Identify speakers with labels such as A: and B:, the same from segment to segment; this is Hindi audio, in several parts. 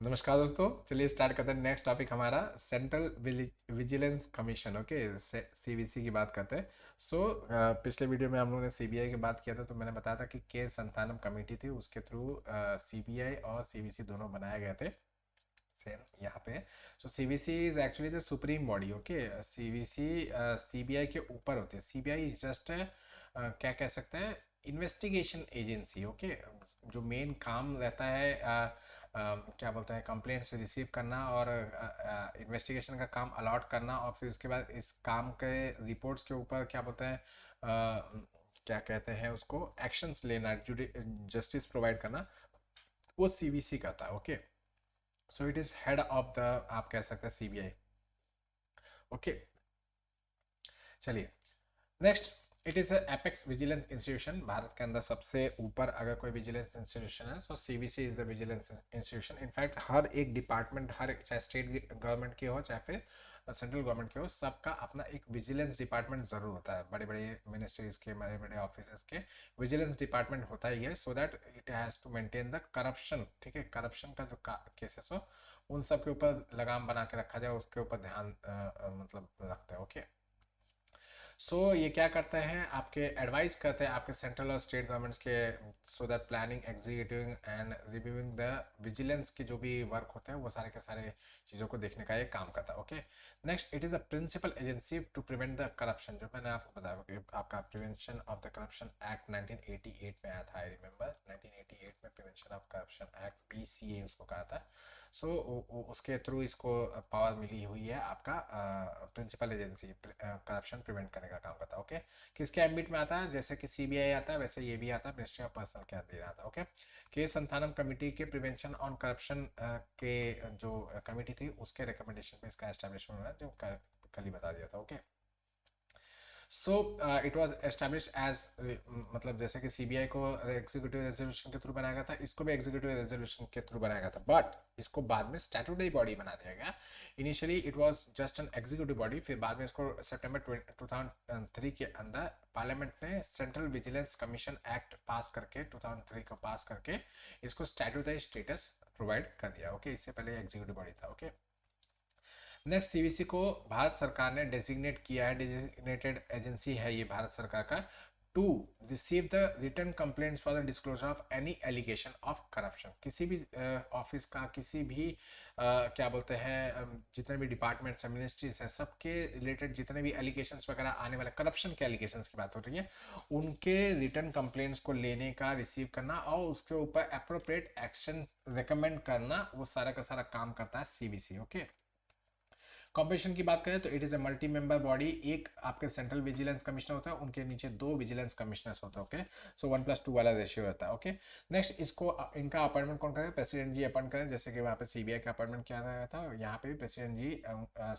A: नमस्कार दोस्तों, चलिए स्टार्ट करते हैं। नेक्स्ट टॉपिक हमारा central vigilance commission. Okay, CVC की बात करते हैं। पिछले वीडियो में हम लोगों ने सीबीआई की बात किया था, तो मैंने बताया था कि के संतानम कमेटी थी, उसके थ्रू सीबीआई और सीवीसी दोनों बनाए गए थे। सेम यहाँ पे। CVC is actually the supreme body. Okay, CVC CBI के ऊपर होती है। सीबीआई जस्ट क्या कह सकते हैं, इन्वेस्टिगेशन एजेंसी। ओके, जो मेन काम रहता है क्या बोलते हैं, कंप्लेंट्स रिसीव करना और इन्वेस्टिगेशन का काम अलॉट करना, और फिर उसके बाद इस काम के रिपोर्ट्स के ऊपर क्या बोलते हैं, क्या कहते हैं उसको, एक्शंस लेना, जस्टिस प्रोवाइड करना, वो सीवीसी करता है। Okay, so it is head of the, आप कह सकते हैं, सीबीआई। ओके, चलिए next. It is apex vigilance institution. Bharat के अंदर सबसे ऊपर अगर कोई विजिलेंस इंस्टीट्यूशन है तो CBC is the vigilance institution. In fact हर एक डिपार्टमेंट, हर एक, चाहे स्टेट गवर्नमेंट की हो चाहे फिर सेंट्रल गवर्नमेंट की हो, सबका अपना एक विजिलेंस डिपार्टमेंट ज़रूर होता है। बड़े बड़े मिनिस्ट्रीज के, बड़े बड़े ऑफिस के विजिलेंस डिपार्टमेंट होता ही है, so that it has to maintain the corruption. ठीक है, करप्शन का जो केसेस हो उन सब के ऊपर लगाम बना के रखा जाए, उसके ऊपर ध्यान मतलब रखते हैं। ओके, ये क्या करते हैं, आपके एडवाइस करते हैं आपके सेंट्रल और स्टेट गवर्नमेंट्स के, so that planning, executing and reviewing the vigilance के जो भी वर्क होते हैं वो सारे के सारे चीज़ों को देखने का ये काम करता है। Okay, next, it is a principal agency to prevent the corruption. जो मैंने आपको बताया कि आपका prevention of the corruption act 1988 में आया था। आई रिमेंबर 1988 में prevention of corruption act, PCA उसको कहा था। उसके थ्रू इसको पावर मिली हुई है, आपका प्रिंसिपल एजेंसी करप्शन प्रिवेंट करने का काम करता है। ओके, किसके एम्बिट में आता है, जैसे कि सीबीआई आता है वैसे ये भी आता है, मिनिस्ट्री ऑफ पर्सनल के अंदर आता है। ओके, के संथानम कमेटी के प्रिवेंशन ऑन करप्शन के जो कमेटी थी उसके रिकमेंडेशन पे इसका एस्टेब्लिशमेंट हुआ, जो कल ही बता दिया था। Okay, it was establish as, मतलब जैसे कि सीबीआई को एग्जीक्यूटिव रेजोल्यूशन के थ्रू बनाया गया था, इसको भी एग्जीक्यूटिव रेजोल्यूशन के थ्रू बनाया गया था, बट इसको बाद में स्टैट्यूटरी बॉडी बना दिया गया। Initially it was just an executive body, फिर बाद में इसको सितंबर 2003 के अंदर पार्लियामेंट ने सेंट्रल विजिलेंस कमीशन एक्ट पास करके, 2003 को पास करके इसको स्टैट्यूटरी स्टेटस प्रोवाइड कर दिया। ओके, इससे पहले एग्जीक्यूटिव बॉडी था। ओके, नेक्स्ट, सीवीसी को भारत सरकार ने डेजिग्नेट किया है, डेजिग्नेटेड एजेंसी है ये भारत सरकार का, to receive the return complaints for the disclosure of any allegation of corruption. किसी भी ऑफिस का, किसी भी क्या बोलते हैं, जितने भी डिपार्टमेंट्स हैं, मिनिस्ट्रीज हैं, सबके रिलेटेड जितने भी एलिगेशंस वगैरह आने वाले, करप्शन के एलिगेशंस की बात हो रही है, उनके रिटर्न कंप्लेंट्स को लेने का, रिसीव करना और उसके ऊपर अप्रोप्रिएट एक्शन रिकमेंड करना, वो सारा का सारा काम करता है सीवीसी। ओके, कॉम्पोजिशन की बात करें तो it is a multi member body. एक आपके सेंट्रल विजिलेंस कमिश्नर होता है, उनके नीचे दो विजिलेंस कमिश्नर्स होते हैं। ओके, सो 1+2 वाला रेशियो रहता है। ओके, नेक्स्ट, इसको इनका अपॉइंटमेंट कौन करें, प्रेसिडेंट जी अपॉइंट करें, जैसे कि वहाँ पे सीबीआई का अपॉइंटमेंट किया गया था, यहाँ पे भी प्रेसिडेंट जी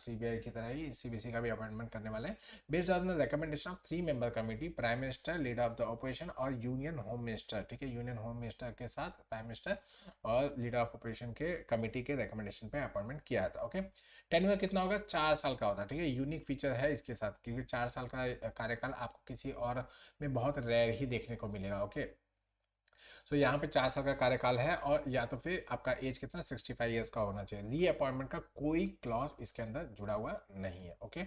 A: सीबीआई की तरह ही सीबीसी का भी अपॉइंटमेंट करने वाले हैं, based on the recommendation of 3 member committee, prime minister, leader of the opposition और यूनियन होम मिनिस्टर। ठीक है, यूनियन होम मिनिस्टर के साथ प्राइम मिनिस्टर और लीडर ऑफ ऑपोजिशन के कमिटी के रिकमेंडेशन पे अपॉइंटमेंट किया था। ओके, टेन्योर कितना होगा, 4 साल का होता है। ठीक है, यूनिक फीचर है इसके साथ, क्योंकि 4 साल का कार्यकाल आपको किसी और में बहुत रेयर ही देखने को मिलेगा। ओके, यहाँ पे 4 साल का कार्यकाल है, और या तो फिर आपका एज कितना, 65 ईयर्स का होना चाहिए। री अपॉइंटमेंट का कोई क्लॉज इसके अंदर जुड़ा हुआ नहीं है। ओके,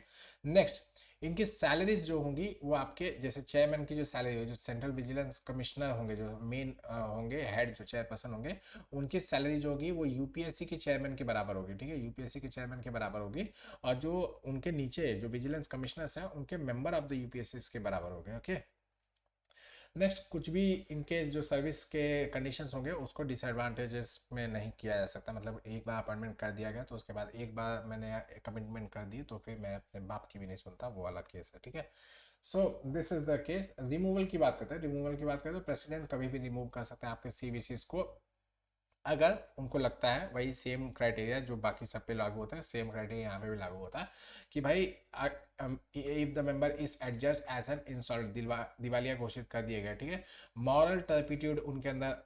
A: नेक्स्ट, इनकी सैलरीज जो होंगी वो आपके, जैसे चेयरमैन की जो सैलरी होगी, जो सेंट्रल विजिलेंस कमिश्नर होंगे, जो मेन होंगे हेड, जो चेयरपर्सन होंगे, उनकी सैलरी जो होगी वो यूपीएससी के चेयरमैन के बराबर होगी। ठीक है, यूपीएससी के चेयरमैन के बराबर होगी, और जो उनके नीचे जो विजिलेंस कमिश्नर्स हैं उनके मेंबर ऑफ द यूपीएससी के बराबर होंगे। ओके, नेक्स्ट, कुछ भी इनके जो सर्विस के कंडीशंस होंगे उसको डिसएडवांटेजेस में नहीं किया जा सकता। मतलब एक बार अपॉइंटमेंट कर दिया गया तो उसके बाद एक बार मैंने कमिटमेंट कर दी तो फिर मैं अपने बाप की भी नहीं सुनता, वो वाला केस है। ठीक है, this is the case. Removal की बात करते हैं। रिमूवल की बात करें तो प्रेसिडेंट कभी भी रिमूव कर सकते हैं आपके सीवीसीज को, अगर उनको लगता है, वही सेम क्राइटेरिया जो बाकी सब पे लागू होता है, सेम क्राइटेरिया यहाँ पे भी लागू होता है, कि भाई if the member is adjust as an insolvent, दिवालिया घोषित कर दिया गया। ठीक है, मॉरल टर्पिट्यूड उनके अंदर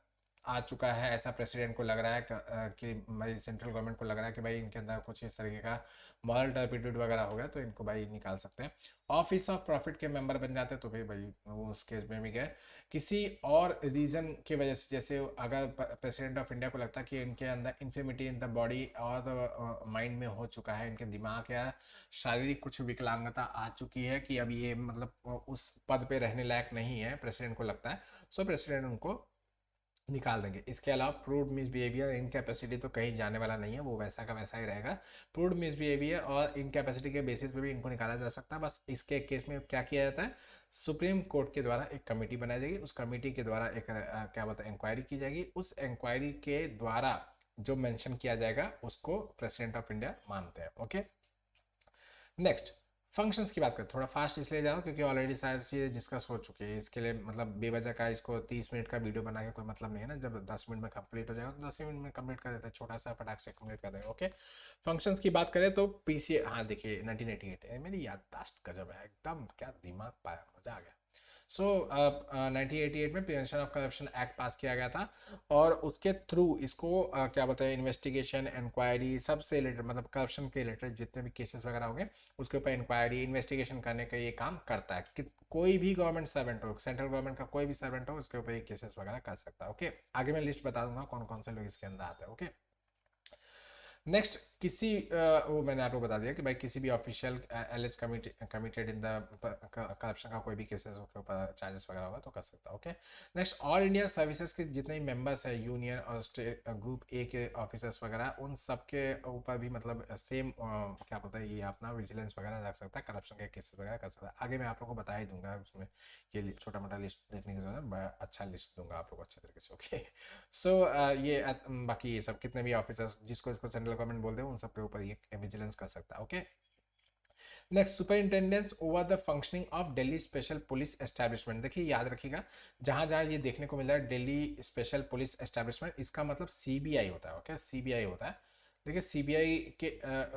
A: आ चुका है, ऐसा प्रेसिडेंट को लग रहा है कि भाई सेंट्रल गवर्नमेंट को लग रहा है कि भाई इनके अंदर कुछ इस तरीके का मॉरल टर्पिट्यूड वगैरह हो गया, तो इनको भाई निकाल सकते हैं। ऑफिस ऑफ प्रॉफिट के मेंबर बन जाते हैं तो फिर भाई वो उस केस में भी गए। किसी और रीज़न की वजह से, जैसे अगर प्रेसिडेंट ऑफ इंडिया को लगता है कि इनके अंदर इन्फिमिटी इन द बॉडी और माइंड में हो चुका है, इनके दिमाग या शारीरिक कुछ विकलांगता आ चुकी है कि अब ये मतलब उस पद पे रहने लायक नहीं है, प्रेसिडेंट को लगता है, सो प्रेसिडेंट उनको निकाल देंगे। इसके अलावा प्रूव्ड मिसबिहेवियर, इनकैपेसिटी तो कहीं जाने वाला नहीं है, वो वैसा का वैसा ही रहेगा। प्रूव्ड मिसबिहेवियर और इनकैपेसिटी के बेसिस पे भी इनको निकाला जा सकता है। बस इसके केस में क्या किया जाता है, सुप्रीम कोर्ट के द्वारा एक कमेटी बनाई जाएगी, उस कमेटी के द्वारा एक क्या बोलते हैं इंक्वायरी की जाएगी, उस इंक्वायरी के द्वारा जो मेंशन किया जाएगा उसको प्रेसिडेंट ऑफ इंडिया मानते हैं। ओके, नेक्स्ट फंक्शंस की बात करें, थोड़ा फास्ट इसलिए जा रहा हूँ क्योंकि ऑलरेडी सारी चीज़ें डिस्कस हो चुकी है, इसके लिए मतलब बेवजह का इसको 30 मिनट का वीडियो बना के कोई मतलब नहीं है ना, जब 10 मिनट में कंप्लीट हो जाएगा तो 10 मिनट में कंप्लीट कर देते हैं, छोटा सा फटाक से कंप्लीट कर देंगे। ओके, फंक्शंस की बात करें तो पीसीए, हाँ देखिए 1988, मेरी याददाश्त गजब है एकदम, क्या दिमाग पाया, मजा आ गया। सो 1988 में प्रिवेंशन ऑफ करप्शन एक्ट पास किया गया था, और उसके थ्रू इसको क्या बोलते हैं इन्वेस्टिगेशन, इंक्वायरी, सबसे रिलेटेड मतलब करप्शन के रिलेटेड जितने भी केसेस वगैरह होंगे उसके ऊपर इंक्वायरी इन्वेस्टिगेशन करने का ये काम करता है कि कोई भी गवर्नमेंट सर्वेंट हो, सेंट्रल गवर्नमेंट का कोई भी सर्वेंट हो, उसके ऊपर ये केसेस वगैरह कर सकता है। ओके, आगे मैं लिस्ट बता दूंगा कौन कौन से लोग इसके अंदर आते हैं। ओके, नेक्स्ट किसी वो मैंने आपको बता दिया कि भाई किसी भी official allege committed in the corruption का कोई भी केसेस के ऊपर चार्जेस वगैरह होगा तो कर सकता है। Okay, next all India services के जितने भी मेंबर्स है, यूनियन और स्टेट ग्रुप ए के ऑफिसर्स वगैरह, उन सब के ऊपर भी मतलब सेम क्या बोलते हैं ये अपना विजिलेंस वगैरह रख सकता है, करप्शन के केसेस वगैरह कर सकता है। आगे मैं आप लोगों को बता ही दूंगा, उसमें ये छोटा मोटा लिस्ट देखने की जरूरत है, अच्छा लिस्ट दूंगा आप लोग अच्छे तरीके से। ओके, सो ये बाकी ये सब कितने भी ऑफिसर्स जिसको इसको सेंट्रल गवर्नमेंट बोलते हैं उन सब के ऊपर ये विजिलेंस कर सकता है। Okay, next superintendence over the functioning of Delhi special police establishment. देखिए याद रखिएगा, जहां जहां ये देखने को मिल रहा है दिल्ली स्पेशल पुलिस एस्टैब्लिशमेंट, इसका मतलब सीबीआई होता है। ओके, सीबीआई होता है। देखिए सीबीआई के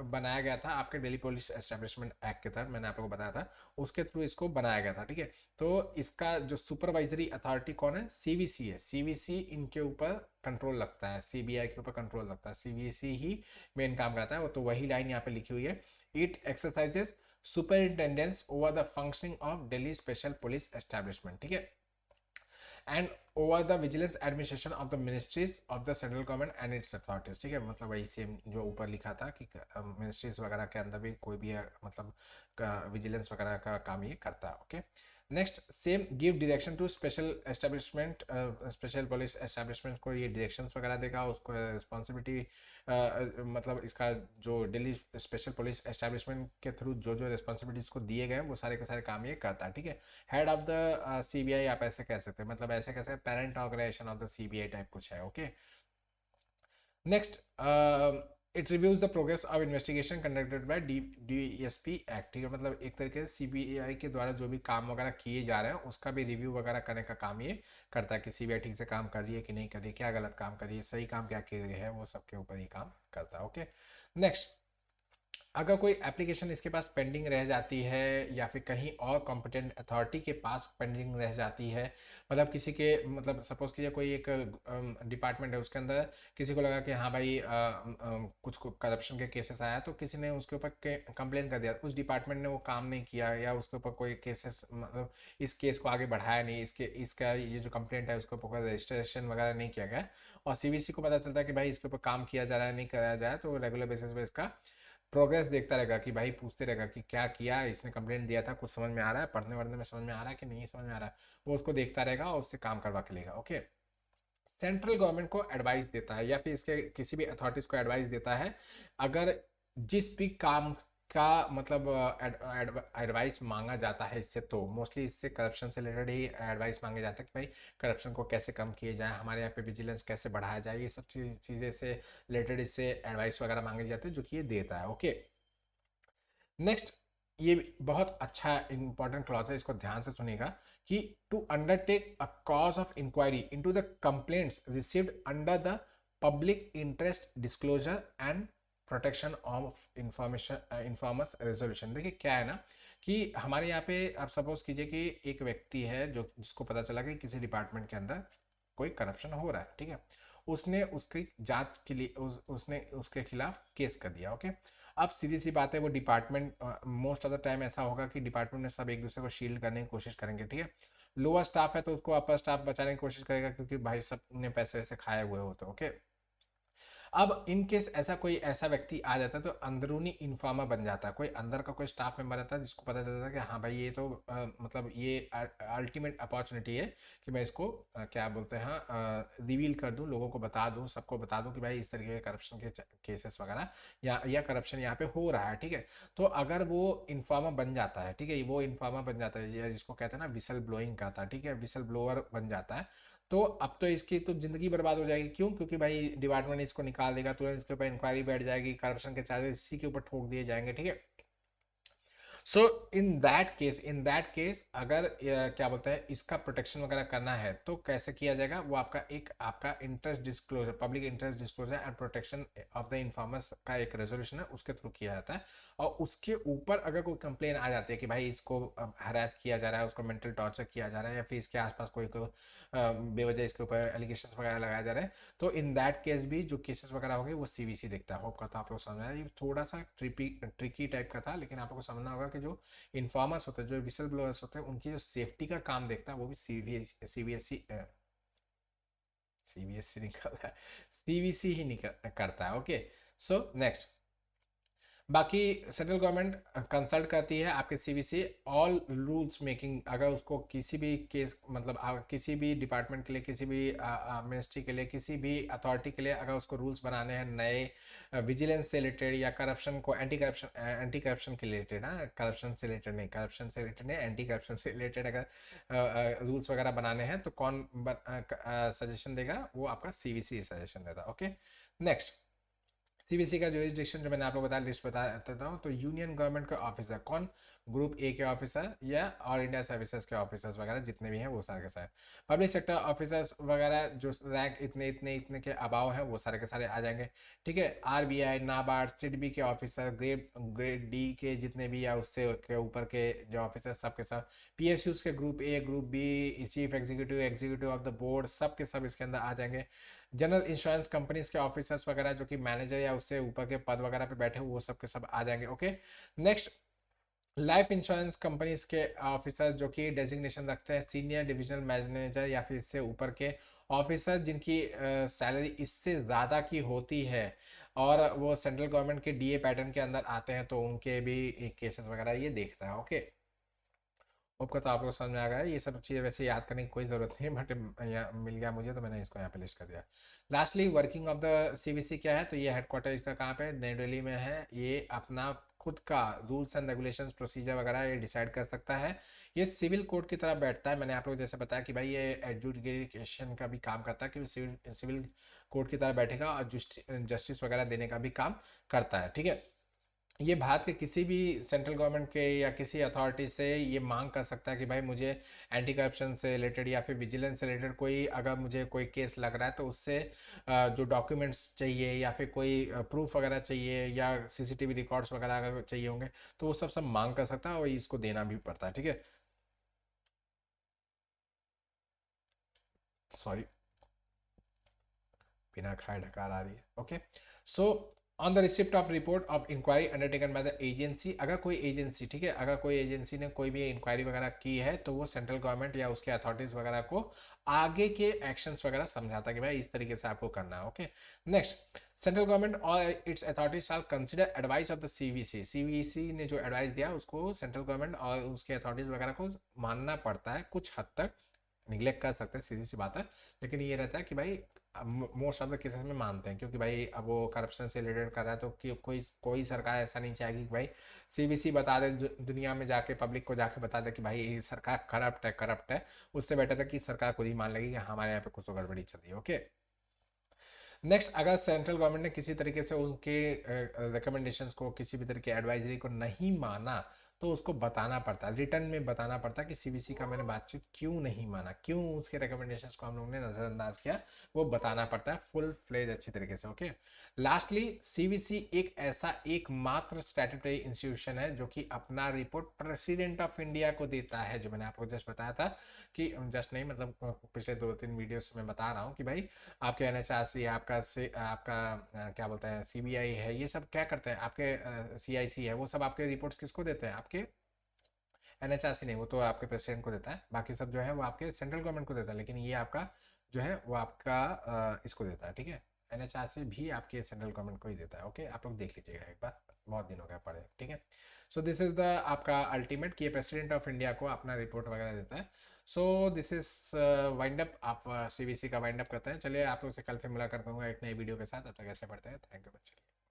A: बनाया गया था आपके दिल्ली पुलिस एस्टैब्लिशमेंट एक्ट के तहत, मैंने आप लोगों को बताया था, उसके थ्रू इसको बनाया गया था। ठीक है, तो इसका जो सुपरवाइजरी अथॉरिटी कौन है, सीवीसी है। सीवीसी इनके ऊपर कंट्रोल लगता है, सीबीआई के ऊपर कंट्रोल लगता है, सीवीसी ही मेन काम करता है। वो तो वही लाइन यहाँ पे लिखी हुई है, it exercises superintendence over the functioning of Delhi special police establishment. ठीक है, and over the vigilance administration of the ministries of the central government and its authorities. ठीक है, मतलब वही सेम जो ऊपर लिखा था कि मिनिस्ट्रीज वगैरह के अंदर भी कोई भी मतलब विजिलेंस वगैरह का काम ये करता है। Okay, next same give direction to special establishment, special police establishment को ये डायरेक्शंस वगैरह देगा, उसको रिस्पॉन्सिबिलिटी मतलब इसका जो दिल्ली स्पेशल पुलिस एस्टेब्लिशमेंट के थ्रू जो जो रिस्पॉन्सिबिलिटीज को दिए गए वो सारे के सारे काम ये करता है। ठीक है, हेड ऑफ द सीबीआई आप ऐसे कह सकते हैं, मतलब ऐसे कैसे parent organisation of the CBI type कुछ है। Okay, next it reviews the progress of investigation conducted by DSP act. ठीक है, मतलब एक तरीके से सीबीआई के द्वारा जो भी काम वगैरह किए जा रहे हैं उसका भी रिव्यू वगैरह करने का काम ये करता है कि सीबीआई ठीक से काम कर रही है कि नहीं कर रही है, क्या गलत काम कर रही है, सही काम क्या कर रही है, वो सबके ऊपर ही काम करता है। ओके, नेक्स्ट अगर कोई एप्लीकेशन इसके पास पेंडिंग रह जाती है या फिर कहीं और कॉम्पिटेंट अथॉरिटी के पास पेंडिंग रह जाती है, मतलब किसी के मतलब सपोज कीजिए कोई एक डिपार्टमेंट है उसके अंदर किसी को लगा कि हाँ भाई कुछ करप्शन के केसेस आया, तो किसी ने उसके ऊपर कंप्लेन कर दिया, उस डिपार्टमेंट ने वो काम नहीं किया या उसके ऊपर कोई केसेस मतलब इस केस को आगे बढ़ाया नहीं, इसका ये जो कंप्लेंट है उसके ऊपर रजिस्ट्रेशन वगैरह नहीं किया गया, और सीबीसी को पता चलता है कि भाई इसके ऊपर काम किया जा रहा है नहीं कराया जा रहा है, तो रेगुलर बेसिस पे इसका प्रोग्रेस देखता रहेगा कि भाई पूछते रहेगा कि क्या किया, इसने कंप्लेंट दिया था, कुछ समझ में आ रहा है, पढ़ने वढ़ने में समझ में आ रहा है कि नहीं समझ में आ रहा है, वो उसको देखता रहेगा और उससे काम करवा के लेगा। ओके, सेंट्रल गवर्नमेंट को एडवाइस देता है या फिर इसके किसी भी अथॉरिटीज को एडवाइस देता है, अगर जिस भी काम का मतलब एडवाइस मांगा जाता है इससे, तो मोस्टली इससे करप्शन से रिलेटेड ही एडवाइस मांगे जाते हैं कि भाई करप्शन को कैसे कम किए जाए, हमारे यहाँ पे विजिलेंस कैसे बढ़ाया जाए, ये सब चीज़ें से रिलेटेड इससे एडवाइस वगैरह मांगे जाते हैं जो कि ये देता है। ओके, नेक्स्ट ये बहुत अच्छा इंपॉर्टेंट क्लॉज है, इसको ध्यान से सुनिएगा कि to undertake a cause of inquiry into the complaints received under the public interest disclosure and protection of information informers resolution. देखिए क्या है ना कि हमारे यहाँ पे आप सपोज कीजिए कि एक व्यक्ति है जो जिसको पता चला कि किसी डिपार्टमेंट के अंदर कोई करप्शन हो रहा है, ठीक है, उसने उसकी जांच के लिए उसने उसके खिलाफ केस कर दिया। ओके, अब सीधी सी बात है, वो department most of the time ऐसा होगा कि डिपार्टमेंट में सब एक दूसरे को शील्ड करने की कोशिश करेंगे, ठीक है, लोअर स्टाफ है तो उसको अपर स्टाफ बचाने की कोशिश करेगा, क्योंकि भाई सब ने पैसे वैसे खाए हुए होते हैं। ओके, अब इन केस ऐसा कोई ऐसा व्यक्ति आ जाता है तो अंदरूनी इन्फॉर्मर बन जाता है, कोई अंदर का कोई स्टाफ मेंबर रहता है जिसको पता चलता है कि हाँ भाई ये तो मतलब ये अल्टीमेट अपॉर्चुनिटी है कि मैं इसको क्या बोलते हैं रिवील कर दूं, लोगों को बता दूं, सबको बता दूं कि भाई इस तरीके के करप्शन के केसेस वगैरह या करप्शन यहाँ पे हो रहा है, ठीक है। तो अगर वो इन्फॉर्मर बन जाता है, ठीक है, वो इन्फॉर्मर बन जाता है, ये जिसको कहते हैं ना विसल ब्लोइंग का था, ठीक है, विसल ब्लोअर बन जाता है, तो अब तो इसकी तो जिंदगी बर्बाद हो जाएगी। क्यों? क्योंकि भाई डिपार्टमेंट इसको निकाल देगा, तुरंत इसके ऊपर इंक्वायरी बैठ जाएगी, करप्शन के चार्जेस इसी के ऊपर ठोक दिए जाएंगे, ठीक है। सो इन दैट केस अगर क्या बोलते हैं इसका प्रोटेक्शन वगैरह करना है तो कैसे किया जाएगा, वो आपका interest disclosure, public interest disclosure and protection of the informers का एक रेजोल्यूशन है, उसके थ्रू किया जाता है। और उसके ऊपर अगर कोई कंप्लेन आ जाती है कि भाई इसको हरास किया जा रहा है, उसको मेंटल टॉर्चर किया जा रहा है, या फिर इसके आसपास कोई बेवजह इसके ऊपर एलिगेशन वगैरह लगाया जा रहा है, तो इन दैट केस भी जो केसेस वगैरह होंगे वो सीवीसी देखता है। होप करता हूँ आप लोग समझ आया, ये थोड़ा सा ट्रिकी टाइप का था, लेकिन आप लोग को समझना होगा कि जो इन्फॉर्मर्स होते हैं, जो विसल ब्लोअर्स होते हैं, उनकी जो सेफ्टी का काम देखता है वो भी सीबीएसई निकल रहा है, सीवीसी ही निकल करता है। ओके, सो नेक्स्ट, बाकी सेंट्रल गवर्नमेंट कंसल्ट करती है आपके सीवीसी ऑल रूल्स मेकिंग, अगर उसको किसी भी केस मतलब किसी भी डिपार्टमेंट के लिए, किसी भी मिनिस्ट्री के लिए, किसी भी अथॉरिटी के लिए अगर उसको रूल्स बनाने हैं नए विजिलेंस से रिलेटेड या करप्शन को एंटी करप्शन के रिलेटेड, हाँ करप्शन से रिलेटेड नहीं, करप्शन से रिलेटेड नहीं, एंटी करप्शन से रिलेटेड अगर रूल्स वगैरह बनाने हैं तो कौन सजेशन देगा, वो आपका सीवीसी सजेशन देता है। ओके, नेक्स्ट, सीबीसी का जुरिस्डिक्शन जो मैंने आपको बताया, लिस्ट बता देता हूँ। तो यूनियन गवर्नमेंट के ऑफिसर कौन, ग्रुप ए के ऑफिसर या ऑल इंडिया सर्विसेज के ऑफिसर्स वगैरह जितने भी हैं वो सारे के सारे, पब्लिक सेक्टर ऑफिसर्स वगैरह जो रैंक इतने इतने इतने के अबाव हैं वो सारे के सारे आ जाएंगे, ठीक है। आरबीआई, नाबार्ड, सिडबी के ऑफिसर, ग्रेड ग्रेड डी के जितने भी या उससे के ऊपर के जो ऑफिसर सब के सब, पीएसयूज के group A, group B, chief executive, executive of the board, सब के सब इसके अंदर आ जाएंगे। जनरल इंश्योरेंस कंपनीज के ऑफिसर्स वगैरह जो कि मैनेजर या उससे ऊपर के पद वगैरह पे बैठे वो सब के सब आ जाएंगे। Okay, next, life insurance companies के ऑफिसर जो कि डेजिग्नेशन रखते हैं सीनियर डिविजनल मैनेजर या फिर इससे ऊपर के ऑफिसर जिनकी सैलरी इससे ज़्यादा की होती है और वो सेंट्रल गवर्नमेंट के डीए पैटर्न के अंदर आते हैं, तो उनके भी केसेस वगैरह ये देखता है। ओके, होप का तो आप लोग समझ में आ गया, ये सब चीज़ें वैसे याद करने की कोई ज़रूरत नहीं, बट यहाँ मिल गया मुझे तो मैंने इसको यहाँ पे लिस्ट कर दिया। Lastly, working of the CVC क्या है, तो ये हेडक्वार्टर इसका कहाँ पे, नई दिल्ली में है। ये अपना खुद का रूल्स एंड रेगुलेशंस, प्रोसीजर वगैरह ये डिसाइड कर सकता है। ये सिविल कोर्ट की तरह बैठता है, मैंने आप लोग जैसे बताया कि भाई ये एडजुडिकेशन का भी काम करता है, कि सिविल कोर्ट की तरह बैठेगा और जस्टिस वगैरह देने का भी काम करता है, ठीक है। ये भारत के किसी भी सेंट्रल गवर्नमेंट के या किसी अथॉरिटी से ये मांग कर सकता है कि भाई मुझे एंटी करप्शन से रिलेटेड या फिर विजिलेंस से रिलेटेड कोई, अगर मुझे कोई केस लग रहा है तो उससे जो डॉक्यूमेंट्स चाहिए या फिर कोई प्रूफ वगैरह चाहिए या सीसीटीवी रिकॉर्ड्स वगैरह अगर चाहिए होंगे तो वो सब सब मांग कर सकता है और इसको देना भी पड़ता है, ठीक है। सॉरी, बिना खाए ढकार आ रही है। Okay, so on the receipt of report of inquiry undertaken by the agency, अगर कोई एजेंसी, ठीक है, अगर कोई एजेंसी ने कोई भी इंक्वायरी वगैरह की है तो वो सेंट्रल गवर्नमेंट या उसके अथॉरिटीज वगैरह को आगे के एक्शंस वगैरह समझाता है कि भाई इस तरीके से आपको करना है। ओके, नेक्स्ट, सेंट्रल गवर्नमेंट और it's authorities shall consider advice of the CVC, CVC ने जो एडवाइस दिया उसको सेंट्रल गवर्नमेंट और उसके अथॉरिटीज वगैरह को मानना पड़ता है, कुछ हद तक निगलेक्ट कर सकते हैं, सीधी सी बात है, लेकिन ये रहता है कि भाई मोस्ट ऑफ द केसेस में मानते हैं, क्योंकि भाई अब वो करप्शन से रिलेटेड कर रहा है तो कोई कोई सरकार ऐसा नहीं चाहेगी कि भाई सीबीसी बता दे दुनिया में जाके, पब्लिक को जाके बता दे कि भाई ये सरकार करप्ट है, करप्ट है। उससे बेटर था कि सरकार खुद ही मान लेगी कि हमारे यहाँ पे कुछ तो गड़बड़ी चल रही है। ओके, नेक्स्ट, अगर सेंट्रल गवर्नमेंट ने किसी तरीके से उनके रिकमेंडेशंस को, किसी भी तरह की एडवाइजरी को नहीं माना तो उसको बताना पड़ता है, रिटर्न में बताना पड़ता है कि सीवीसी का मैंने बातचीत क्यों नहीं माना, क्यों उसके रिकमेंडेशंस को हम लोगों ने नज़रअंदाज किया, वो बताना पड़ता है फुल फ्लेज अच्छी तरीके से। ओके, लास्टली सीवीसी एक ऐसा एकमात्र स्टैट्यूटरी इंस्टीट्यूशन है जो कि अपना रिपोर्ट प्रेसिडेंट ऑफ इंडिया को देता है, जो मैंने आपको जस्ट बताया था कि जस्ट नहीं मतलब पिछले 2-3 वीडियो से मैं बता रहा हूँ कि भाई आपके एनएचआरसी, आपका क्या बोलते हैं सीबीआई है, ये सब क्या करते हैं, आपके सीआईसी है, वो सब आपके रिपोर्ट्स किसको देते हैं, आपके एनएचआरसी नहीं, वो तो आपके प्रेसिडेंट को देता है, बाकी सब जो है वो आपके सेंट्रल गवर्नमेंट को देता है, लेकिन ये आपका जो है वो आपका इसको देता है, ठीक है। एनएचआरसी भी आपके सेंट्रल गवर्नमेंट को ही देता है। ओके, आप लोग देख लीजिएगा एक बार, बहुत दिन हो गया पढ़े, ठीक है। सो दिस इज द आपका अल्टीमेट कि प्रेसिडेंट ऑफ इंडिया को अपना रिपोर्ट वगैरह देता है। So this is wind up, आप सीबीसी का वाइंड अप करते हैं। चलिए आप लोग से कल फिर मुलाकात करूंगा एक नई वीडियो के साथ, अब तक ऐसे पढ़ते हैं। थैंक यू बच्चे।